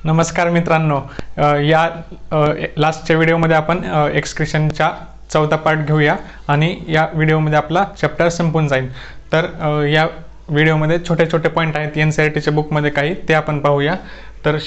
नमस्कार मित्रांनो, या लास्टच्या व्हिडिओमध्ये आपण एक्सक्रिशनचा चौथा पार्ट घेऊया आणि या व्हिडिओमध्ये आपला चॅप्टर संपून जाईल. तर या व्हिडिओमध्ये छोटे छोटे पॉईंट आहेत NCERTच्या बुकमध्ये काही, ते आपण पाहूया. तर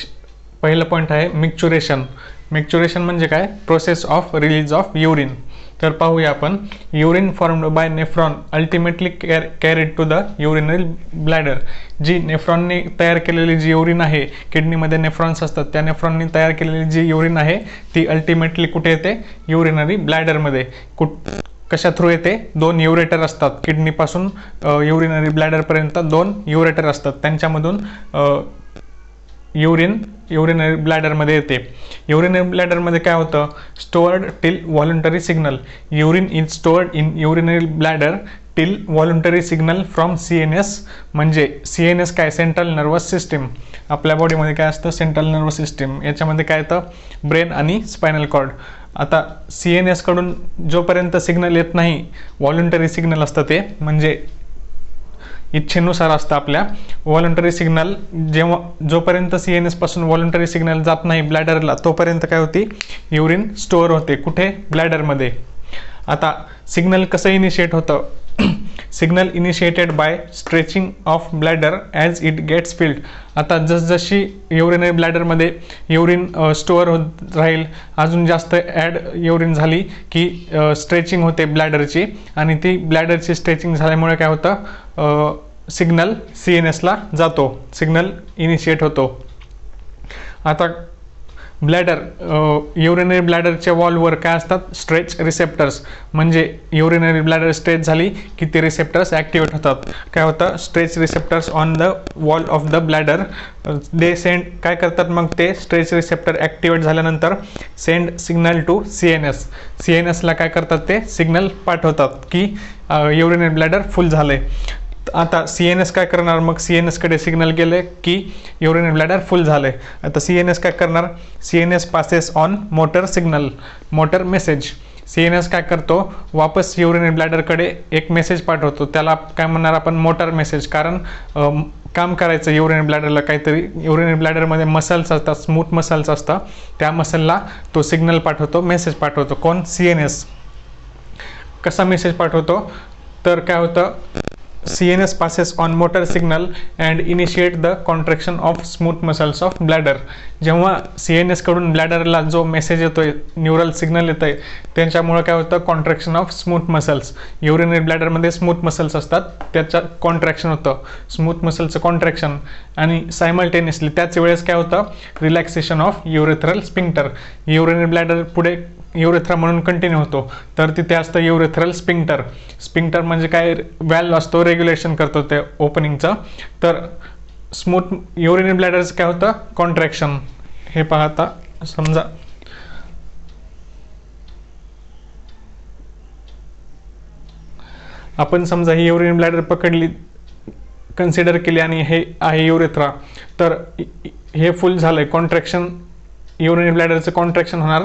पहिलं पॉईंट आहे मिक्चुरेशन. मिक्चुरेशन म्हणजे काय? Process of release of urine. तर पाहूया आपण. Urine formed by nephron ultimately carried to the urinary bladder. जी नेफ्रॉनने तयार केलेली जी युरिन आहे, किडनीमध्ये नेफ्रॉन्स असतात, त्या नेफ्रॉनने तयार केलेली जी युरिन आहे ती अल्टिमेटली कुठे येते? युरिनरी ब्लॅडरमध्ये. कशा थ्रू येते? दोन युरेटर असतात. किडनीपासून युरिनरी ब्लॅडरपर्यंत दोन युरेटर असतात, त्यांच्यामधून युरिनरी ब्लॅडरमध्ये येते. युरिनरी ब्लॅडरमध्ये काय होतं? Stored till voluntary signal. Urine is stored in urinary bladder till voluntary signal from CNS. म्हणजे CNS काय? Central nervous system. आपल्या बॉडीमध्ये काय असतं? Central nervous system. याच्यामध्ये काय येतं? ब्रेन आणि स्पायनल कॉर्ड. आता CNS कडून जोपर्यंत सिग्नल येत नाही, व्हॉलंटरी सिग्नल असतं ते, म्हणजे इच्छेनुसार असतं आपल्या. व्हॉलंटरी सिग्नल जोपर्यंत CNS पासून व्हॉलंटरी सिग्नल जात नाही ब्लॅडरला, तोपर्यंत काय होती? युरिन स्टोअर होते. कुठे? ब्लॅडरमध्ये. आता सिग्नल कसं इनिशिएट होतं? Signal initiated by stretching of bladder as it gets filled. आता जसजशी युरिनरी ब्लॅडरमध्ये युरिन स्टोअर होत राहील, अजून जास्त युरिन झाली की स्ट्रेचिंग होते ब्लॅडरची, आणि ती ब्लॅडरची स्ट्रेचिंग झाल्यामुळे काय होतं? सिग्नल CNSला जातो, सिग्नल इनिशिएट होतो. आता ब्लॅडर, युरिनरी ब्लॅडरच्या वॉलवर काय असतात? Stretch receptors. म्हणजे युरिनरी ब्लॅडर स्ट्रेच झाली की ते रिसेप्टर्स ॲक्टिवेट होतात. काय होतं? Stretch receptors on the wall of the bladder they send. काय करतात मग ते? स्ट्रेच रिसेप्टर ॲक्टिवेट झाल्यानंतर सेंड सिग्नल टू CNS. CNSला काय करतात? ते सिग्नल पाठवतात की युरिनरी ब्लॅडर फुल झाले. आता CNS काय करणार? मग CNS कडे सिग्नल गेले की युरिनरी ब्लॅडर फुल झाले. आता CNS काय करणार? CNS passes on motor signal, motor message. CNS काय करतो? वापस युरिनरी ब्लॅडरकडे एक मेसेज पाठवतो. त्याला काय म्हणणार आपण? Motor message. कारण काम करायचं युरिनरी ब्लॅडरला काहीतरी. युरिनरी ब्लॅडरमध्ये मसल्स असतात, स्मूथ मसल्स असतात, त्या मसलला तो सिग्नल पाठवतो, मेसेज पाठवतो. कोण? CNS. कसा मेसेज पाठवतो? तर काय होतं? CNS passes on motor signal and initiate the contraction of smooth muscles of bladder. जेव्हा CNS कडून ब्लॅडरला जो मेसेज येतोय, न्यूरल सिग्नल येतोय, त्यांच्यामुळे काय होतं? Contraction of smooth muscles. Urinary ब्लॅडरमध्ये स्मूथ मसल्स असतात, त्याचं कॉन्ट्रॅक्शन होतं, स्मूथ मसलचं कॉन्ट्रॅक्शन. आणि सायमल्टेनियसली त्याच वेळेस काय होतं? Relaxation of urethral sphincter. Urinary bladder पुढे युरेथ्रा म्हणून कंटिन्यू होतो, तर तिथे असतं युरेथ्रल स्पिंक्टर. स्पिंक्टर म्हणजे काय? व्हॅल्व असतो, रेग्युलेशन करतो ते ओपनिंगचं. तर स्मूथ युरिनरी ब्लॅडरचं काय होतं? कॉन्ट्रॅक्शन. हे पाहता, समजा आपण समजा ही युरिनरी ब्लॅडर पकडली, कन्सिडर केली, आणि हे आहे युरेथ्रा. तर हे फुल झालंय, कॉन्ट्रॅक्शन, युरिनरी ब्लॅडरचं कॉन्ट्रॅक्शन होणार,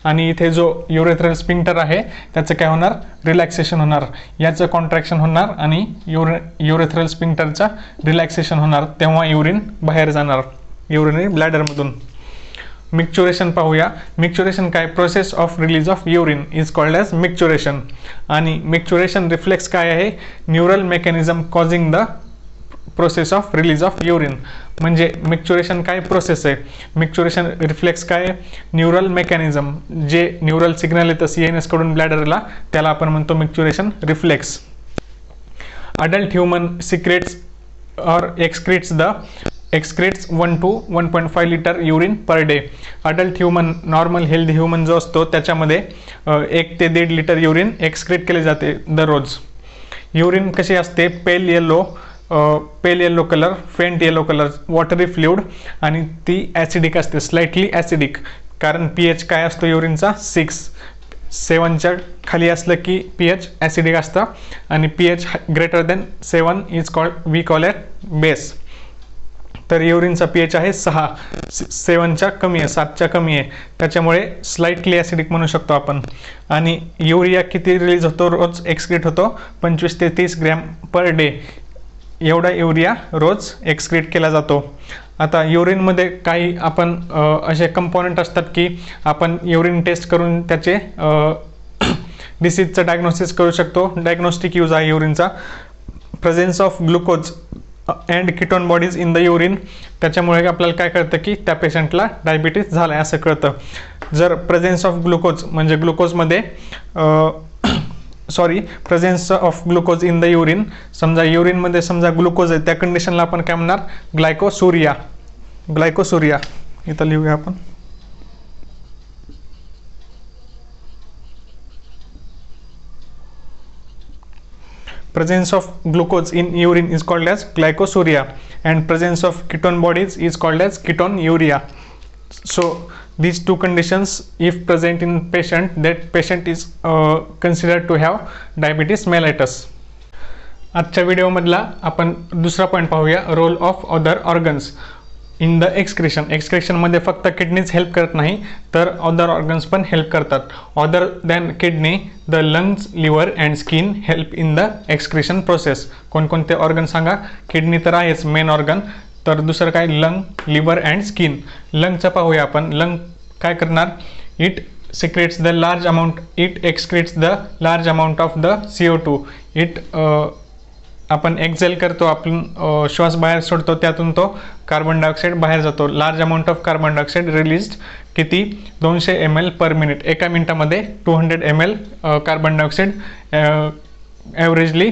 आणि इथे जो युरेथ्रल स्पिंक्टर आहे त्याचं काय होणार? रिलॅक्सेशन होणार. याचं कॉन्ट्रॅक्शन होणार आणि युरेथ्रल स्पिंक्टरचं रिलॅक्सेशन होणार. तेव्हा युरिन बाहेर जाणार युरिनरी ब्लॅडरमधून. मिक्चुरेशन पाहूया. मिक्चुरेशन काय? Process of release of urine is called as micturition. आणि मिक्चुरेशन रिफ्लेक्स काय आहे? Neural mechanism causing the process of release of urine. म्हणजे मिक्चुरेशन काय? प्रोसेस आहे. मिक्चुरेशन रिफ्लेक्स काय? Neural mechanism. जे न्यूरल सिग्नल येतं CNS कडून ब्लॅडरला, त्याला आपण म्हणतो micturition reflex. Adult human secretes or excretes 1 to 1.5 litre urine per day. Adult human, normal healthy human जो असतो, त्याच्यामध्ये 1 ते 1.5 लिटर युरिन एक्सक्रीट केले जाते दररोज. युरिन कशी असते? Pale yellow colour, faint yellow colour, watery fluid, आणि ती ॲसिडिक असते, स्लाइटली ॲसिडिक. कारण pH काय असतो युरिनचा? 7च्या खाली असलं की pH ॲसिडिक असतं, आणि pH greater than 7 is called, we call it base. तर युरिनचा pH आहे 6, 7च्या कमी आहे, 7च्या कमी आहे, त्याच्यामुळे स्लाइटली ॲसिडिक म्हणू शकतो आपण. आणि युरिया किती रिलीज होतो? रोज एक्सक्रीट होतो 25 ते 30 ग्रॅम पर डे. एवढा युरिया रोज एक्सक्रीट केला जातो. आता युरिनमध्ये काही आपण असे कंपोनंट असतात की आपण युरिन टेस्ट करून त्याचे डिसीजचं डायग्नोसिस करू शकतो. डायग्नोस्टिक यूज आहे युरिनचा. Presence of glucose and ketone bodies in the urine, त्याच्यामुळे आपल्याला काय कळतं की त्या पेशंटला डायबिटीस झाला आहे असं कळतं. जर प्रेझेन्स ऑफ ग्लुकोज म्हणजे ग्लुकोजमध्ये presence of glucose in the urine, समजा युरिनमध्ये समजा ग्लुकोज आहे, त्या कंडिशनला आपण काय म्हणणार, ग्लायकोसुरिया. ग्लायकोसुरिया इथं लिहूया आपण. Presence of glucose in urine is called as glycosuria and presence of ketone bodies is called as ketonuria. So these two conditions if present in patient, that patient is considered to have diabetes mellitus. आजच्या व्हिडिओमधला आपण दुसरा point पाहूया, role of other organs in the excretion. एक्सक्रिशनमध्ये फक्त kidneys help करत नाही तर other organs पण हेल्प करतात. Other than kidney the lungs, liver and skin help in the excretion process. कोणकोणते ऑर्गन सांगा? किडनी तर आहेच मेन ऑर्गन, तर दुसरं काय, लंग, लिव्हर अँड स्किन. लंगचं पाहूया आपण. लंग काय करणार, it secretes the large amount, it excretes the large amount of the CO2. It आपण एक्झेल करतो, आपण श्वास बाहेर सोडतो, त्यातून तो कार्बन डायऑक्साईड बाहेर जातो. Large amount of carbon dioxide released, किती, 200 ml पर मिनिट. एका मिनिटामध्ये 200 ml carbon dioxide averagely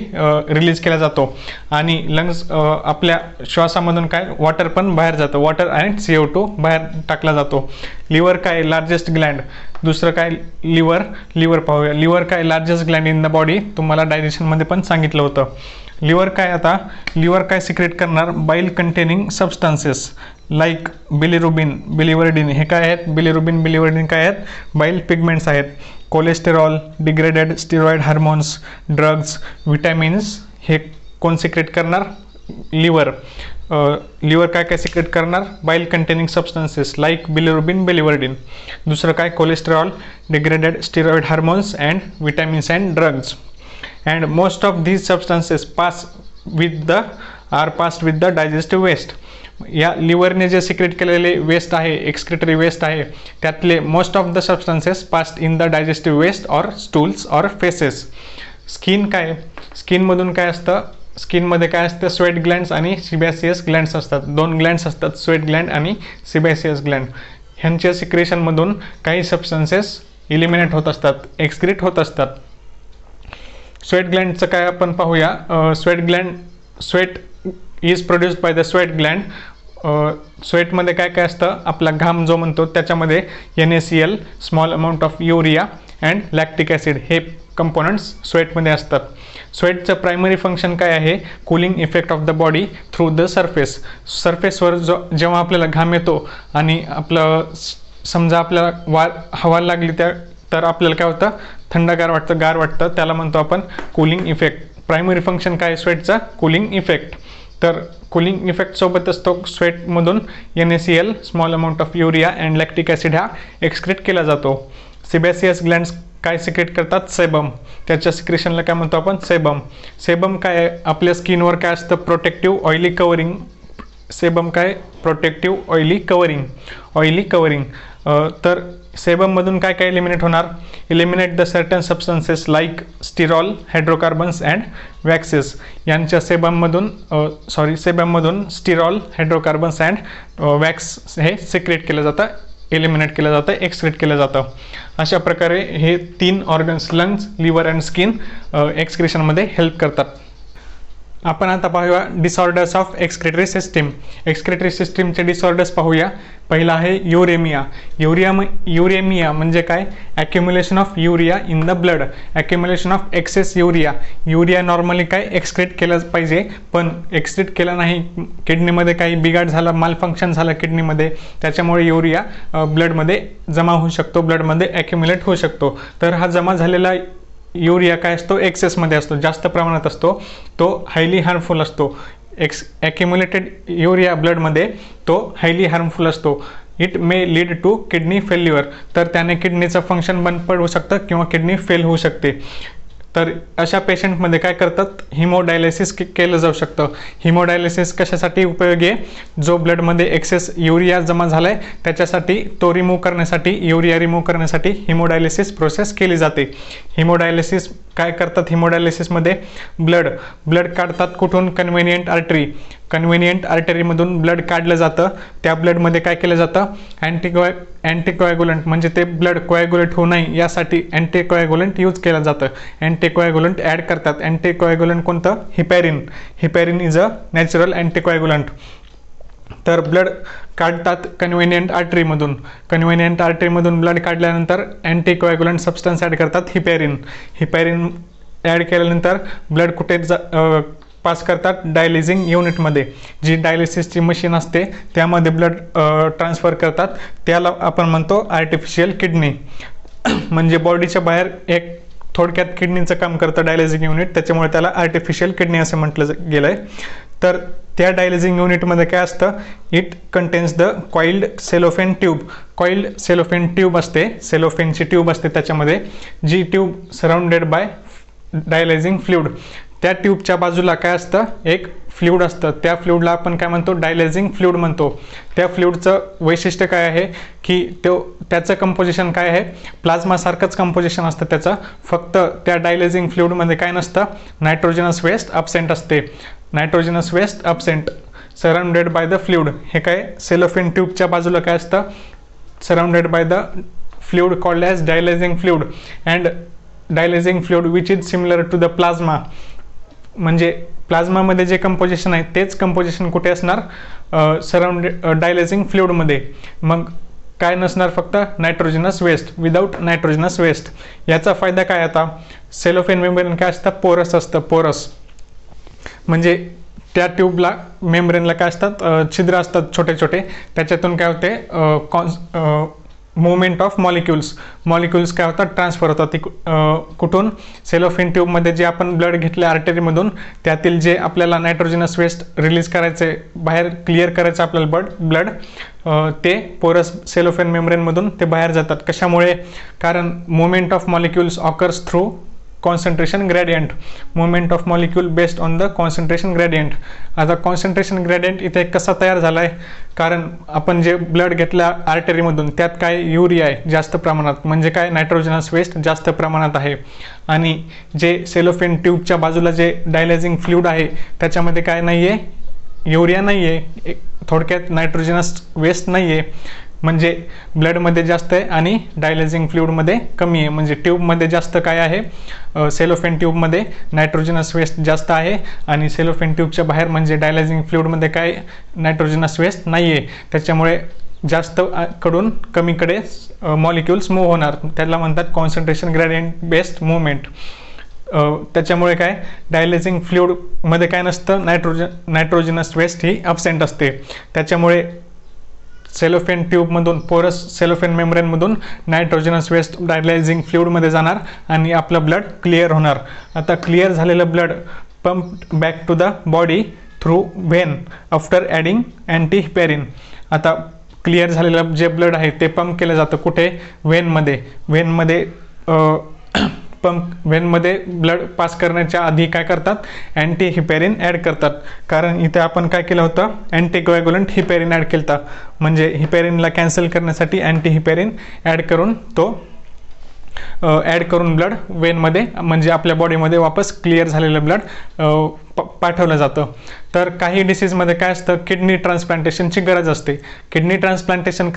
release केला जातो. आणि लंग्स आपल्या श्वासामधून काय, वॉटर पण बाहेर जातं, वॉटर अँड CO2 बाहेर टाकला जातो. लिव्हर काय, लार्जेस्ट ग्लँड. दुसरं काय, लिव्हर पाहूया. लिव्हर काय, largest Gland in the body, तुम्हाला डायजेशनमध्ये पण सांगितलं होतं. लिव्हर काय, आता लिव्हर काय सिक्रेट करणार, बाईल कंटेनिंग सबस्टन्सेस लाईक बिलिरुबिन, बिलिवर्डिन. हे काय आहेत, बिलिरुबिन, बिलिवर्डिन काय आहेत, बाईल पिगमेंट्स आहेत. Cholesterol, degraded steroid hormones, drugs, vitamins, हे कोण सिक्रेट करणार, लिव्हर. लिव्हर काय काय सिक्रेट करणार, बाईल कंटेनिंग सबस्टन्सेस लाईक बिलिरुबिन, बिलिवर्डिन. दुसरं काय, cholesterol, degraded steroid hormones and vitamins and drugs. And most of these substances pass with the digestive waste. या लिव्हरने जे सिक्रेट केलेले वेस्ट आहे, एक्सक्रिटरी वेस्ट आहे, त्यातले most of the substances passed in the digestive waste or stools or faeces. Skin काय, स्किनमधून काय असतं, स्किनमध्ये काय असतं, स्वेट ग्लँड्स आणि सिबॅसियस ग्लँड्स असतात. 2 ग्लँड्स असतात, स्वेट ग्लँड आणि सिबॅसियस ग्लँड. ह्यांच्या सिक्रेशनमधून काही सबस्टन्सेस इलिमिनेट होत असतात, एक्सक्रीट होत असतात. स्वेट ग्लँडचं काय आपण पाहूया. Sweat is produced by the sweat gland. स्वेटमध्ये काय काय असतं, आपला घाम जो म्हणतो त्याच्यामध्ये NaCl, small amount of urea and lactic acid, हे कंपोनंट्स स्वेटमध्ये असतात. स्वेटचं प्रायमरी फंक्शन काय आहे, cooling effect of the body through the surface. सरफेसवर जेव्हा आपल्याला घाम येतो आणि आपलं समजा आपल्याला हवा लागली तर आपल्याला काय होतं, थंडगार वाटतं, गार वाटतं, त्याला म्हणतो आपण कूलिंग इफेक्ट. प्रायमरी फंक्शन काय स्वेटचा, कूलिंग इफेक्ट. तर कूलिंग इफेक्ट सोबतच तो स्वेटमधून NaCl, small amount of urea and lactic acid हा एक्सक्रीट केला जातो. सिबॅसियस ग्लँड्स काय सिक्रेट करतात, सेबम. त्याच्या सिक्रेशनला काय म्हणतो आपण, सेबम. सेबम काय, आपल्या स्किनवर काय असतं, प्रोटेक्टिव्ह ऑइली कवरिंग. सेबम काय, प्रोटेक्टिव्ह ऑइली कवरिंग. तर सेबममधून काय काय एलिमिनेट होणार, eliminate the certain substances like sterol, hydrocarbons and waxes. यांच्या सेबममधून स्टिरॉल, हायड्रोकार्बन्स अँड वॅक्स हे सिक्रेट केलं जातं, एलिमिनेट केलं जातं, एक्सक्रीट केलं जातं. अशा प्रकारे हे 3 organs, lungs, liver and skin एक्सक्रिशनमध्ये हेल्प करतात. आपण आता पाहूया disorders of excretory system. Excretory सिस्टीमचे डिसऑर्डर्स पाहूया. पहिला आहे युरेमिया. युरेमिया म्हणजे काय, accumulation of urea in the blood. Accumulation of excess urea. Urea normally काय एक्सक्रीट केलं पाहिजे, पण एक्सक्रीट केला नाही, किडनीमध्ये काही बिघाड झाला, मालफंक्शन झालं किडनीमध्ये, त्याच्यामुळे युरिया ब्लडमध्ये जमा होऊ शकतो, ब्लडमध्ये ॲक्युम्युलेट होऊ शकतो. तर हा जमा झालेला युरिया काय असतो, एक्सेसमध्ये असतो, जास्त प्रमाणात असतो, तो हायली हार्मफुल असतो. ॲक्युम्युलेटेड युरिया ब्लडमध्ये तो हायली हार्मफुल असतो. It may lead to kidney failure. तर त्याने किडनीचं फंक्शन बंद पडू शकतं किंवा किडनी फेल होऊ शकते. तर अशा पेशंटमध्ये काय करतात, हिमोडायलिसिस केलं जाऊ शकतं. हिमोडायलिसिस कशासाठी उपयोगी आहे, जो ब्लडमध्ये एक्सेस युरिया जमा झाला आहे त्याच्यासाठी तो रिमूव्ह करण्यासाठी, युरिया रिमूव्ह करण्यासाठी हिमोडायलिसिस प्रोसेस केली जाते. हिमोडायलिसिस काय करतात, हिमोडायलिसिसमध्ये ब्लड काढतात कुठून, कन्व्हिनियंट आर्टरी. कन्व्हिनियंट आर्टरीमधून ब्लड काढलं जातं. त्या ब्लडमध्ये काय केलं जातं, अँटीकोॲग्युलंट म्हणजे ते ब्लड कोॲग्युलेट होऊ नये यासाठी अँटीकोॲग्युलंट यूज केलं जातं. अँटीकोॲग्युलंट ॲड करतात. अँटीकोॲग्युलंट कोणतं, हिपॅरिन इज अ नॅचरल अँटीकोॲग्युलंट. तर ब्लड काढतात कन्व्हिनियंट आर्टरीमधून ब्लड काढल्यानंतर अँटीकोॲग्युलंट सबस्टन्स ॲड करतात, हिपॅरिन ॲड केल्यानंतर ब्लड कुठे पास करतात, डायलिसिंग युनिटमध्ये. जी डायलिसिसची मशीन असते त्यामध्ये ब्लड ट्रान्सफर करतात. त्याला आपण म्हणतो आर्टिफिशियल किडनी. म्हणजे बॉडीच्या बाहेर एक थोडक्यात किडनीचं काम करतं डायलिसिंग युनिट, त्याच्यामुळे त्याला आर्टिफिशियल किडनी असं म्हटलं गेलं आहे. तर त्या डायलिसिंग युनिटमध्ये काय असतं, it contains the coiled cellophane tube असते, सेलोफेनची ट्यूब असते त्याच्यामध्ये, जी tube surrounded by dialysing fluid. त्या ट्यूबच्या बाजूला काय असतं, एक फ्लुइड असतं. त्या फ्लुइडला आपण काय म्हणतो, डायलिसिंग फ्लुइड म्हणतो. त्या फ्लुइडचं वैशिष्ट्य काय आहे की त्याचं कंपोजिशन काय आहे, प्लाझ्मासारखंच कंपोजिशन असतं त्याचं. फक्त त्या डायलिसिंग फ्लुइडमध्ये काय नसतं, नायट्रोजनस वेस्ट अब्सेंट असते. Surrounded by the fluid. हे काय, सेलोफेन ट्यूबच्या बाजूला काय असतं, surrounded by the fluid called as dialysing fluid. And dialysing fluid which is similar to the plasma. म्हणजे प्लाझ्मामध्ये जे कंपोजिशन आहे तेच कंपोजिशन कुठे असणार, डायलिसिंग फ्लुइडमध्ये. मग काय नसणार, फक्त nitrogenous waste, without nitrogenous waste. याचा फायदा काय, आता सेलोफेन मेम्ब्रेन काय असतं, पोरस. म्हणजे त्या ट्यूबला मेम्ब्रेनला काय असतात, छिद्र असतात छोटे छोटे. त्याच्यातून काय होते, मुवमेंट ऑफ मॉलिक्युल्स काय होतात, ट्रान्सफर होतात. कुठून, सेलोफेन ट्यूबमध्ये जे आपण ब्लड घेतले आर्टरीमधून, त्यातील जे आपल्याला नायट्रोजनस वेस्ट रिलीज करायचे, बाहेर क्लिअर करायचं आपल्याला ब्लड, ते पोरस सेलोफेन मेम्ब्रेनमधून ते बाहेर जातात. कशामुळे, कारण movement of molecules occurs through concentration gradient. Movement of molecule based on the concentration gradient. आता कॉन्सन्ट्रेशन ग्रेडियंट इथे कसा तयार झाला आहे, कारण आपण जे ब्लड घेतलं आर्टरीमधून त्यात काय, युरिया आहे जास्त प्रमाणात, म्हणजे काय, नायट्रोजनस वेस्ट जास्त प्रमाणात आहे. आणि जे सेलोफेन ट्यूबच्या बाजूला जे डायलिसिंग फ्लुइड आहे त्याच्यामध्ये काय नाही आहे, युरिया नाही आहे, थोडक्यात नायट्रोजनस वेस्ट नाही आहे. म्हणजे ब्लडमध्ये जास्त आहे आणि डायलिसिंग फ्लुइडमध्ये कमी आहे. म्हणजे ट्यूबमध्ये जास्त काय आहे, सेलोफेन ट्यूबमध्ये नायट्रोजनस वेस्ट जास्त आहे आणि सेलोफेन ट्यूबच्या बाहेर म्हणजे डायलिसिंग फ्लुइडमध्ये काय, नायट्रोजनस वेस्ट नाही आहे. त्याच्यामुळे जास्त कडून कमीकडे मॉलिक्युल्स मूव्ह होणार, त्याला म्हणतात कॉन्सन्ट्रेशन ग्रेडियंट बेस्ड मूवमेंट. त्याच्यामुळे काय, डायलिसिंग फ्लुइडमध्ये काय नसतं, नायट्रोजनस वेस्ट ही अब्सेंट असते. त्याच्यामुळे सेलोफेन ट्यूबमधून, पोरस सेलोफेन मेम्ब्रेनमधून नायट्रोजनस वेस्ट डायलिसिंग फ्लुइडमध्ये जाणार आणि आपलं ब्लड क्लिअर होणार. आता क्लिअर झालेलं blood pump back to the body through vein after adding antiheparin. आता क्लिअर झालेलं जे ब्लड आहे ते पंप केलं जातं कुठे, वेनमध्ये वेनमध्ये ब्लड पास करण्याच्या आधी काय करतात, अँटीहिपॅरिन ॲड करतात. कारण इथे आपण काय केलं होतं, अँटीकोॲग्युलंट हिपॅरिन ॲड केलं होतं. म्हणजे हिपॅरिनला कॅन्सल करण्यासाठी अँटीहिपॅरिन ॲड करून ब्लड वेनमध्ये म्हणजे आपल्या बॉडीमध्ये वापस क्लिअर झालेलं ब्लड पाठवलं जातं. तर काही डिसीजमध्ये काय असतं, किडनी ट्रान्सप्लांटेशनची गरज असते. किडनी ट्रान्सप्लांटेशन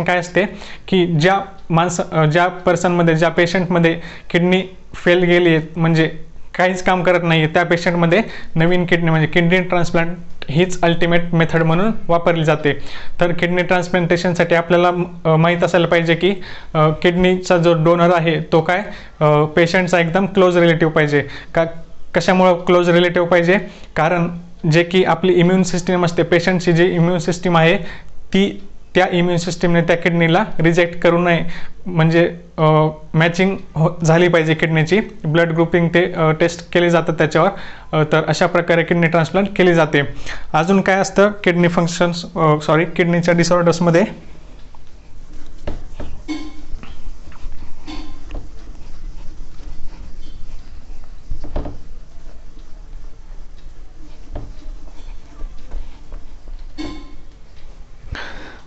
काय असते की ज्या पर्सनमध्ये, ज्या पेशंटमध्ये किडनी फेल गेली आहे, म्हणजे काहीच काम करत नाही आहे, त्या पेशंटमध्ये नवीन किडनी म्हणजे किडनी ट्रान्सप्लांट हीच अल्टिमेट मेथड म्हणून वापरली जाते. तर किडनी ट्रान्सप्लांटेशनसाठी आपल्याला माहीत असायला पाहिजे की किडनीचा जो डोनर आहे तो काय, पेशंटचा एकदम क्लोज रिलेटिव्ह पाहिजे. कशामुळं क्लोज रिलेटिव्ह पाहिजे, कारण जे की आपली इम्युन सिस्टीम असते, पेशंटची जी इम्युन सिस्टीम आहे त्या इम्युन सिस्टीमने त्या किडनीला रिजेक्ट करू नये. म्हणजे मॅचिंग झाली पाहिजे किडनीची, ब्लड ग्रुपिंग ते टेस्ट केले जातं त्याच्यावर. तर अशा प्रकारे किडनी ट्रान्सप्लांट केली जाते. अजून काय असतं किडनीच्या डिसऑर्डर्समध्ये,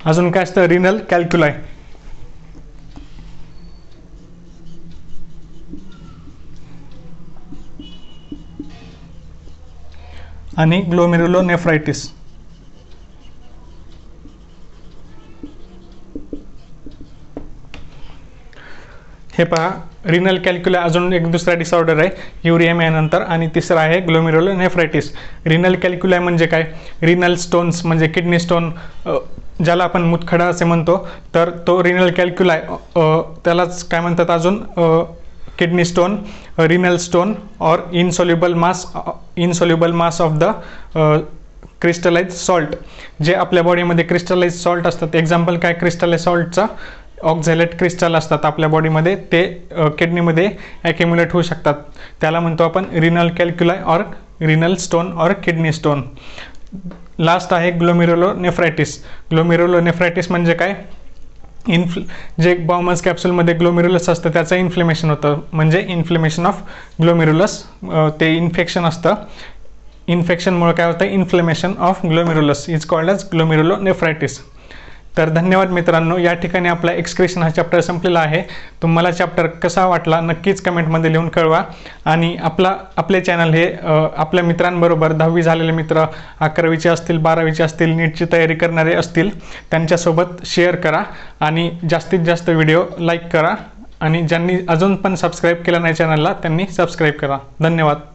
अजून काय असतं, रिनल कॅल्क्युलाय. आणि ग्लोमेरुलोनेफ्रायटिस. हे पहा, रिनल कॅल्क्युलाय अजून एक दुसरा डिसऑर्डर आहे युरिएमिया नंतर, आणि तिसरा आहे ग्लोमेरुलोनेफ्रायटिस. रिनल कॅल्क्युलाय म्हणजे काय, रिनल स्टोन्स म्हणजे किडनी स्टोन, ज्याला आपण मुतखडा असे म्हणतो, तर तो रिनल कॅल्क्युलाय, त्यालाच काय म्हणतात अजून, kidney stone, renal stone or insoluble mass of the crystallise salt. जे आपल्या बॉडीमध्ये क्रिस्टलाइज सॉल्ट असतात, एक्झाम्पल काय क्रिस्टलाइज सॉल्टचा, ऑक्झॅलेट क्रिस्टल असतात आपल्या बॉडीमध्ये, ते किडनीमध्ये ॲक्युम्युलेट होऊ शकतात. त्याला म्हणतो आपण रिनल कॅल्क्युलाय और रिनल स्टोन और किडनी स्टोन. लास्ट आहे ग्लोमेरुलोनेफ्रायटिस. ग्लोमेरुलोनेफ्रायटिस म्हणजे काय, जे बॉमन्स कॅप्सूलमध्ये ग्लोमेरुलस असतं त्याचं इन्फ्लेमेशन होतं, म्हणजे इन्फ्लेमेशन ऑफ ग्लोमेरुलस, ते इन्फेक्शन असतं. इन्फेक्शनमुळे काय होतं, inflammation of glomerulus is called as glomerulonephritis. तर धन्यवाद मित्रांनो, या ठिकाणी आपला एक्सक्रीशन हा चॅप्टर संपलेला आहे. तुम्हाला चॅप्टर कसा वाटला नक्कीच कमेंटमध्ये लिहून कळवा. आणि आपले चॅनल हे आपल्या मित्रांबरोबर 10वी झालेले मित्र, 11वीचे असतील, 12वीचे असतील, नीटची तयारी करणारे असतील, त्यांच्यासोबत शेअर करा आणि जास्तीत जास्त व्हिडिओ लाईक करा. आणि ज्यांनी अजून पण सबस्क्राईब केलं नाही चॅनलला त्यांनी सबस्क्राईब करा. धन्यवाद.